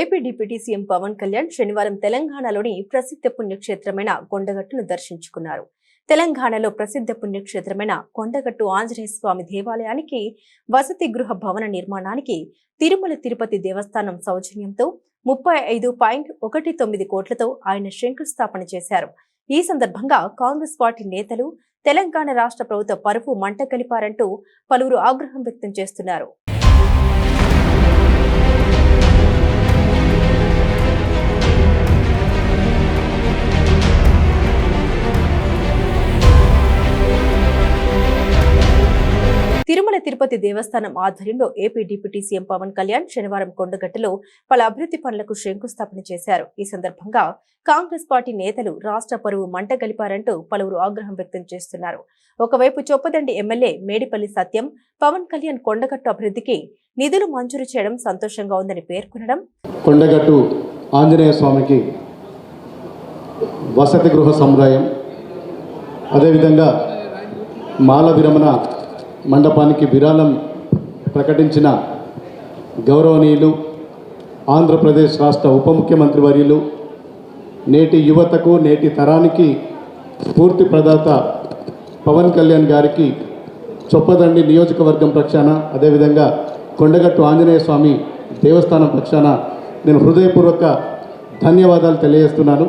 AP deputy CM Pawan Kalyan శనివారం తెలంగాణలోని ప్రసిద్ధ పుణ్యక్షేత్రమైన కొండగట్టును దర్శించుకున్నారు. తెలంగాణలో ప్రసిద్ధ పుణ్యక్షేత్రమైన కొండగట్టు ఆంజనేయ స్వామి దేవాలయానికి వసతి గృహ భవన నిర్మాణానికి తిరుమల తిరుపతి దేవస్థానం సౌజన్యంతో 35.19 కోట్లతో ఆయన శంకుస్థాపన చేశారు. ఈ సందర్భంగా కాంగ్రెస్ పార్టీ నేతలు తెలంగాణ రాష్ట్ర ప్రభుత్వ పరువు మంట కలిపారంటూ పలువురు ఆగ్రహం వ్యక్తం చేస్తున్నారు. తిరుమల తిరుపతి దేవస్థానం ఆధ్వర్యంలో AP deputy CM Pawan Kalyan శనివారం కొండగట్టులో పలు అభివృద్ధి పనులకు శంకుస్థాపన చేశారు. ఈ సందర్భంగా కాంగ్రెస్ పార్టీ నేతలు రాష్ట్ర పరువు మంట గలిపారంటూ పలువురు ఆగ్రహం వ్యక్తం చేస్తున్నారు. ఒకవైపు చొప్పదండి ఎమ్మెల్యే మేడిపల్లి సత్యం పవన్ కళ్యాణ్ కొండగట్టు అభివృద్ధికి నిధులు మంజూరు చేయడం సంతోషంగా ఉందని పేర్కొనడం, కొండగట్టు ఆంజనేయ స్వామికి వసతి గృహ సముదాయం, అదేవిధంగా మాల విరమణ మండపానికి విరాళం ప్రకటించిన గౌరవనీయులు ఆంధ్రప్రదేశ్ రాష్ట్ర ఉప ముఖ్యమంత్రి వర్యులు, నేటి యువతకు నేటి తరానికి స్ఫూర్తి ప్రదాత పవన్ కళ్యాణ్ గారికి చొప్పదండి నియోజకవర్గం పక్షాన, అదేవిధంగా కొండగట్టు ఆంజనేయ స్వామి దేవస్థానం పక్షాన నేను హృదయపూర్వక ధన్యవాదాలు తెలియజేస్తున్నాను.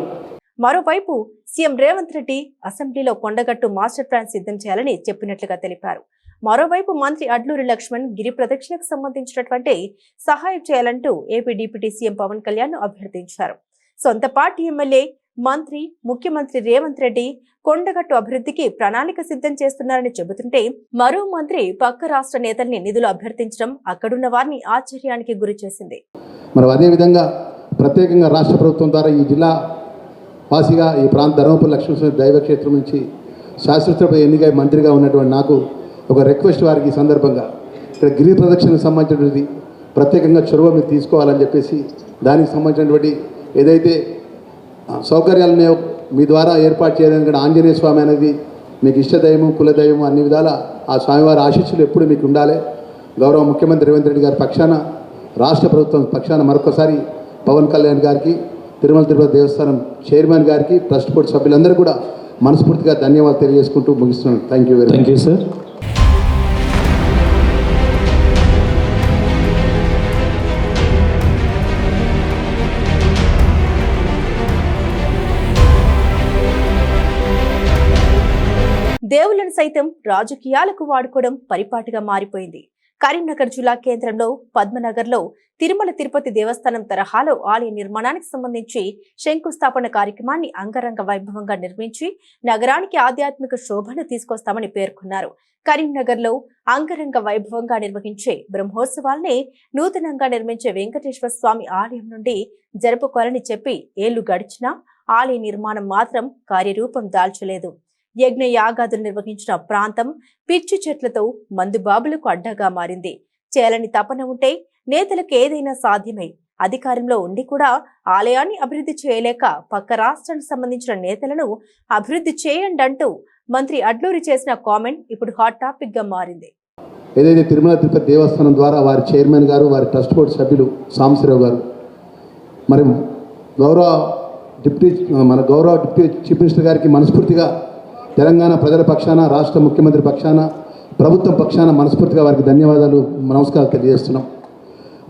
మరోవైపు సీఎం రేవంత్ రెడ్డి అసెంబ్లీలో కొండగట్టు మాస్టర్ ప్లాన్ సిద్ధం చేయాలని చెప్పినట్లుగా తెలిపారు. మరోవైపు మంత్రి అడ్లూరి లక్ష్మణ్ గిరి ప్రదక్షిణకు సంబంధించినటువంటి సహాయం చేయాలంటూ AP deputy CM Pawan Kalyan అభ్యర్థించారు. సొంత పార్టీ ఎమ్మెల్యే, మంత్రి, ముఖ్యమంత్రి రేవంత్ రెడ్డి కొండగట్టు అభివృద్ధికి ప్రణాళిక సిద్ధం చేస్తున్నారని చెబుతుంటే, మరో మంత్రి పక్క రాష్ట్ర నేతల్ని నిధులు అభ్యర్థించడం అక్కడున్న వారిని ఆశ్చర్యానికి గురి చేసింది. మరి అదేవిధంగా ప్రత్యేకంగా రాష్ట్ర ప్రభుత్వం ద్వారా ఈ జిల్లా వాసిగా ఈ ప్రాంత ధర్మపురి లక్ష్మీస్వామి దైవక్షేత్రం నుంచి శాశ్వత ఎన్నికై మంత్రిగా ఉన్నటువంటి నాకు ఒక రిక్వెస్ట్ వారికి ఈ సందర్భంగా ఇక్కడ గిరి ప్రదక్షిణకు సంబంధించినటువంటి ప్రత్యేకంగా చొరవ మీరు తీసుకోవాలని చెప్పేసి, దానికి సంబంధించినటువంటి ఏదైతే సౌకర్యాలనే మీ ద్వారా ఏర్పాటు చేయడానికి ఆంజనేయ స్వామి అనేది మీకు ఇష్టదైవం, కులదైవం, అన్ని విధాల ఆ స్వామివారి ఆశీస్సులు ఎప్పుడు మీకు ఉండాలి. గౌరవ ముఖ్యమంత్రి రేవంత్ రెడ్డి గారి పక్షాన, రాష్ట్ర ప్రభుత్వం పక్షాన మరొకసారి పవన్ కళ్యాణ్ గారికి, తిరుమల తిరుపతి దేవస్థానం చైర్మన్ గారికి, ట్రస్ట్ బోర్డు సభ్యులందరూ కూడా మనస్ఫూర్తిగా ధన్యవాదాలు తెలియజేసుకుంటూ ముగిస్తున్నాను. Thank you very much sir. దేవుళ్లను సైతం రాజకీయాలకు వాడుకోవడం పరిపాటిగా మారిపోయింది. కరీంనగర్ జిల్లా కేంద్రంలో పద్మనగర్లో తిరుమల తిరుపతి దేవస్థానం తరహాలో ఆలయ నిర్మాణానికి సంబంధించి శంకుస్థాపన కార్యక్రమాన్ని అంగరంగ వైభవంగా నిర్మించి నగరానికి ఆధ్యాత్మిక శోభను తీసుకొస్తామని పేర్కొన్నారు. కరీంనగర్లో అంగరంగ వైభవంగా నిర్వహించే బ్రహ్మోత్సవాల్ని నూతనంగా నిర్మించే వెంకటేశ్వర స్వామి ఆలయం నుండి జరుపుకోవాలని చెప్పి ఏళ్లు గడిచినా ఆలయ నిర్మాణం మాత్రం కార్యరూపం దాల్చలేదు. యజ్ఞ యాగాదులు నిర్వహించిన ప్రాంతం పిచ్చి చెట్లతో మందుబాబులకు అడ్డాగా మారింది. చేయాలని తపన ఉంటే నేతలకు ఏదైనా సాధ్యమై, అధికారంలో ఉండి కూడా ఆలయాన్ని అభివృద్ధి చేయలేక పక్క రాష్ట్రానికి సంబంధించిన నేతలను అభివృద్ధి చేయండి అంటూ మంత్రి అడ్లూరి చేసిన కామెంట్ ఇప్పుడు హాట్ టాపిక్ గా మారింది. ఏదైతే తిరుమల తిరుపతి దేవస్థానం ద్వారా వారి చైర్మన్ గారు, వారి ట్రస్ట్ బోర్డు సభ్యులు సాంబశివరావు గారు, మరి గౌరవ డిప్యూటీ చీఫ్ మినిస్టర్ గారికి మనస్ఫూర్తిగా తెలంగాణ ప్రజల పక్షాన, రాష్ట్ర ముఖ్యమంత్రి పక్షాన, ప్రభుత్వం పక్షాన మనస్ఫూర్తిగా వారికి ధన్యవాదాలు, నమస్కారాలు తెలియజేస్తున్నాం.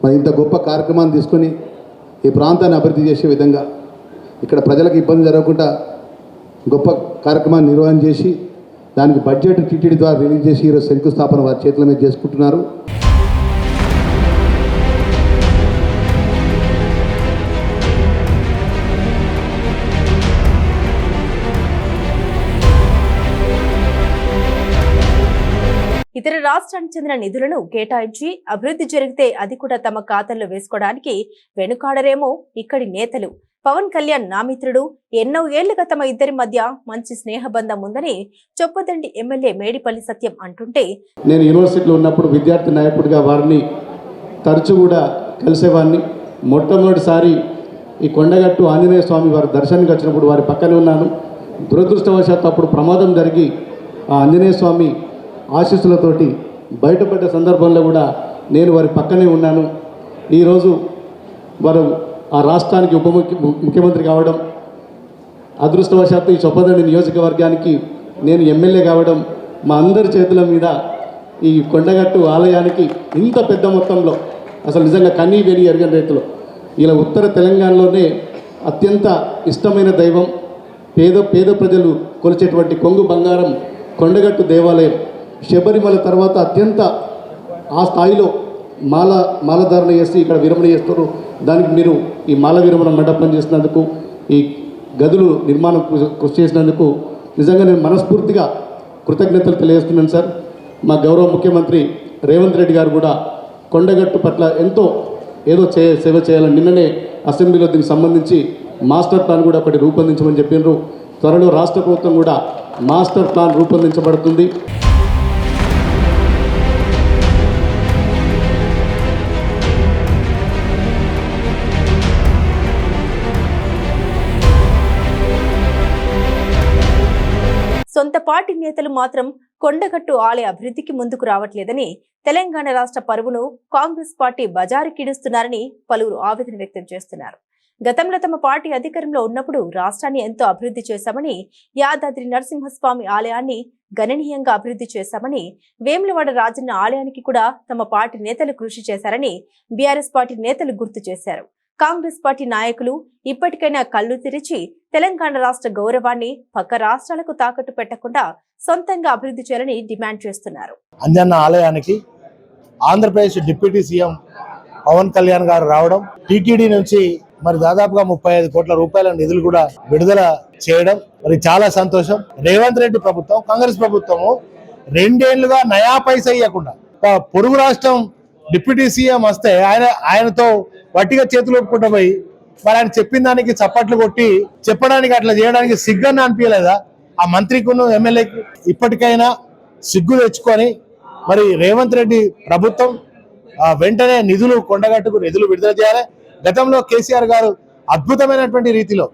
మరి ఇంత గొప్ప కార్యక్రమాన్ని తీసుకొని ఈ ప్రాంతాన్ని అభివృద్ధి చేసే విధంగా, ఇక్కడ ప్రజలకు ఇబ్బంది జరగకుండా గొప్ప కార్యక్రమాన్ని నిర్వహణ చేసి దానికి బడ్జెట్ టీటీడీ ద్వారా రిలీజ్ చేసి ఈరోజు శంకుస్థాపన వారి చేతుల మీద చేసుకుంటున్నారు. ఇతర రాష్ట్రానికి చెందిన నిధులను కేటాయించి అభివృద్ధి జరిగితే అది కూడా తమ ఖాతాల్లో వేసుకోవడానికి వెనుకాడరేమో ఇక్కడి నేతలు. పవన్ కళ్యాణ్ నా మిత్రుడు, ఎన్నో ఏళ్లుగా తమ ఇద్దరి మధ్య మంచి స్నేహబంధం ఉందని చొప్పదండి ఎమ్మెల్యే మేడిపల్లి సత్యం అంటుంటే, నేను యూనివర్సిటీలో ఉన్నప్పుడు విద్యార్థి నాయకుడిగా వారిని తరచూ కూడా కలిసేవాడిని. మొట్టమొదటిసారి ఈ కొండగట్టు ఆంజనేయ స్వామి వారి దర్శనానికి వచ్చినప్పుడు వారి పక్కనే ఉన్నాను. దురదృష్టవశాత్తు అప్పుడు ప్రమాదం జరిగి ఆ ఆంజనేయ స్వామి ఆశీస్సులతోటి బయటపడ్డ సందర్భంలో కూడా నేను వారి పక్కనే ఉన్నాను. ఈరోజు వారు ఆ రాష్ట్రానికి ముఖ్యమంత్రి కావడం, అదృష్టవశాత్తు ఈ చొప్పదండి నియోజకవర్గానికి నేను ఎమ్మెల్యే కావడం, మా అందరి చేతుల మీద ఈ కొండగట్టు ఆలయానికి ఇంత పెద్ద మొత్తంలో అసలు నిజంగా కన్నీ వెని ఎరగని రైతులు ఇలా ఉత్తర తెలంగాణలోనే అత్యంత ఇష్టమైన దైవం, పేద ప్రజలు కొలిచేటువంటి కొంగు బంగారం కొండగట్టు దేవాలయం. శబరిమల తర్వాత అత్యంత ఆ స్థాయిలో మాలధారణ చేసి ఇక్కడ విరమణ చేస్తారు. దానికి మీరు ఈ మాల విరమణ మండపం చేసినందుకు, ఈ గదులు నిర్మాణం కృషి చేసినందుకు నిజంగా నేను మనస్ఫూర్తిగా కృతజ్ఞతలు తెలియజేస్తున్నాను సార్. మా గౌరవ ముఖ్యమంత్రి రేవంత్ రెడ్డి గారు కూడా కొండగట్టు పట్ల ఏదో సేవ చేయాలని నిన్ననే అసెంబ్లీలో దీనికి సంబంధించి మాస్టర్ ప్లాన్ కూడా ఒకటి రూపొందించమని చెప్పినారు. త్వరలో రాష్ట్ర ప్రభుత్వం కూడా మాస్టర్ ప్లాన్ రూపొందించబడుతుంది. సొంత పార్టీ నేతలు మాత్రం కొండగట్టు ఆలయ అభివృద్ధికి ముందుకు రావట్లేదని, తెలంగాణ రాష్ట్ర పరువును కాంగ్రెస్ పార్టీ బజారుకిడుస్తున్నారని పలువురు ఆవేదన వ్యక్తం చేస్తున్నారు. గతంలో తమ పార్టీ అధికారంలో ఉన్నప్పుడు రాష్ట్రాన్ని ఎంతో అభివృద్ధి చేశామని, యాదాద్రి నరసింహస్వామి ఆలయాన్ని గణనీయంగా అభివృద్ధి చేశామని, వేములవాడ రాజన్న ఆలయానికి కూడా తమ పార్టీ నేతలు కృషి చేశారని బీఆర్ఎస్ పార్టీ నేతలు గుర్తు చేశారు. కాంగ్రెస్ పార్టీ నాయకులు ఇప్పటికైనా కళ్లు తెరిచి తెలంగాణ రాష్ట్ర గౌరవాన్ని పక్క రాష్ట్రాలకు తాకట్టు పెట్టకుండా సొంతంగా అభివృద్ధి చేయాలని డిమాండ్ చేస్తున్నారు. అంజన్న ఆలయానికి ఆంధ్రప్రదేశ్ డిప్యూటీ సీఎం పవన్ కళ్యాణ్ గారు రావడం, టీటీడీ నుంచి మరి దాదాపుగా 35 కోట్ల రూపాయల నిధులు కూడా విడుదల చేయడం మరి చాలా సంతోషం. రేవంత్ రెడ్డి ప్రభుత్వం, కాంగ్రెస్ ప్రభుత్వము 2 ఏళ్లుగా నయా పైసా ఇవ్వకుండా పొరుగు రాష్ట్రం డిప్యూటీ సీఎం వస్తే ఆయనతో వట్టిగా చేతులు ఒప్పుకుంటూ పోయి మరి ఆయన చెప్పిన దానికి చప్పట్లు కొట్టి చెప్పడానికి అట్లా చేయడానికి సిగ్గన్న అనిపించలేదా ఆ మంత్రికును ఎమ్మెల్యేకి? ఇప్పటికైనా సిగ్గు తెచ్చుకొని మరి రేవంత్ రెడ్డి ప్రభుత్వం వెంటనే కొండగట్టుకు నిధులు విడుదల చేయాలి. గతంలో కేసీఆర్ గారు అద్భుతమైనటువంటి రీతిలో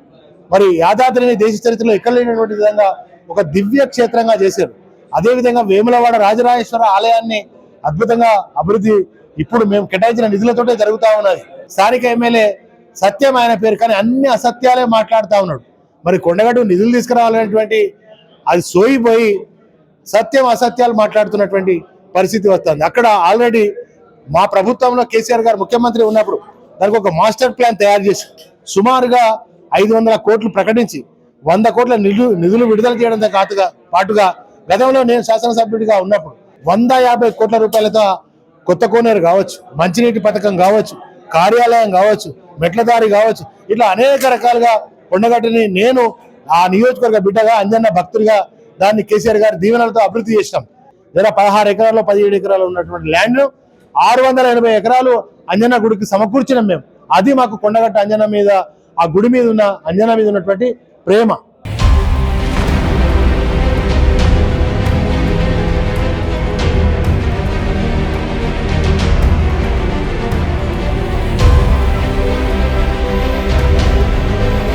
మరి యాదాద్రిని దేశ చరిత్రలో ఎక్కడ లేనటువంటి విధంగా ఒక దివ్య క్షేత్రంగా చేశారు. అదేవిధంగా వేములవాడ రాజరాజేశ్వర ఆలయాన్ని అద్భుతంగా అభివృద్ధి ఇప్పుడు మేము కేటాయించిన నిధులతోటే జరుగుతూ ఉన్నది. స్థానిక ఎమ్మెల్యే సత్యం ఆయన పేరు, కానీ అన్ని అసత్యాలే మాట్లాడుతూ ఉన్నాడు. మరి కొండగట్టు నిధులు తీసుకురావాలనేటువంటి అది సోయిపోయి సత్యం అసత్యాలు మాట్లాడుతున్నటువంటి పరిస్థితి వస్తుంది. అక్కడ ఆల్రెడీ మా ప్రభుత్వంలో కేసీఆర్ గారు ముఖ్యమంత్రి ఉన్నప్పుడు దానికి ఒక మాస్టర్ ప్లాన్ తయారు చేసి సుమారుగా 500 కోట్లు ప్రకటించి 100 కోట్ల నిధులు విడుదల చేయడంతో పాటుగా గతంలో నేను శాసనసభ్యుడిగా ఉన్నప్పుడు 150 కోట్ల రూపాయలతో కొత్త కోనేరు కావచ్చు, మంచినీటి పథకం కావచ్చు, కార్యాలయం కావచ్చు, మెట్లదారి కావచ్చు, ఇట్లా అనేక రకాలుగా కొండగట్టుని నేను ఆ నియోజకవర్గ బిడ్డగా అంజన్న భక్తుడిగా దాన్ని కేసీఆర్ గారి దీవెనలతో అభివృద్ధి చేసినాం. 16 ఎకరాల్లో 17 ఎకరాలు ఉన్నటువంటి ల్యాండ్ 680 ఎకరాలు అంజన్న గుడికి సమకూర్చినాం మేము. అది మాకు కొండగట్టు అంజన్న మీద, ఆ గుడి మీద ఉన్న అంజన్న మీద ఉన్నటువంటి ప్రేమ.